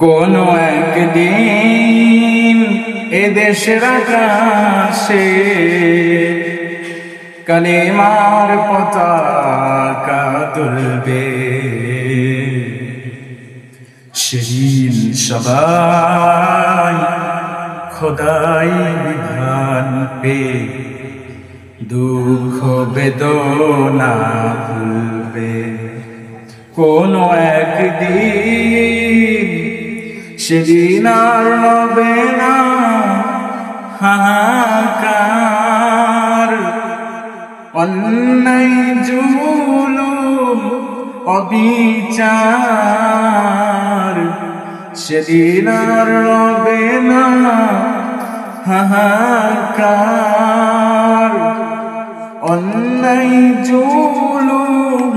কোনো একদিন এদেশের আকাশে কালেমার পতাকা তুলবে, সেদিন সবাই খোদাই বিধান পে দুঃখ বেদনা ভুলবে। কোনো একদিন সেদিন আর হবে না হাহাকার, অন্যায় জুলুম অবিচার, সেদিন আর হবে না হাহাকার, অন্যায় জুলুম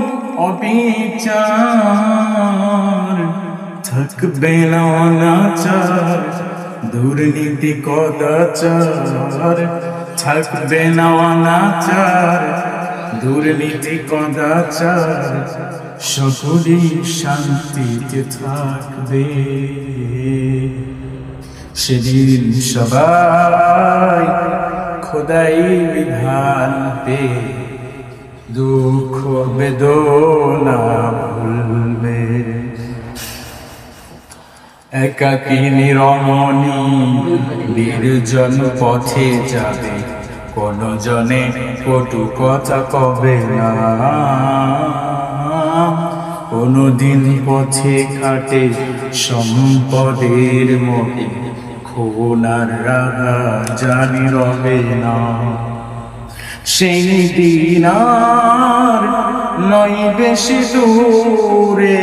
অবিচার, থাকবে না অনাচার দুর্নীতি কদাচার, থাকবে না অনাচার দুর্নীতি কদাচার, সকলেই শান্তিতে থাকবে। সেদিন সবাই খোদাই বিধান পে দুঃখ বেদনা ভুলবে। একাকিনী রমণী নির্জন পথে যাবে, কোন জনে কটু কথা কবে না, কোনদিন পথে ঘাটে সম্পদের মোহে খুনার রাগা জানি রবে না। সেই দিন আর নয় বেশি দূরে,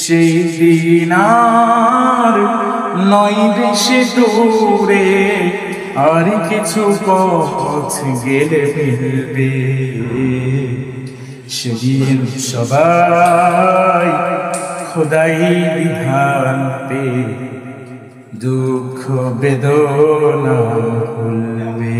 সেই দিন আর নয় বেশি দূরে, আর কিছু পথ গেলে ফিরবে। সেদিন সবাই খোদাই বিধান পে দুঃখ বেদনা ভুলবে।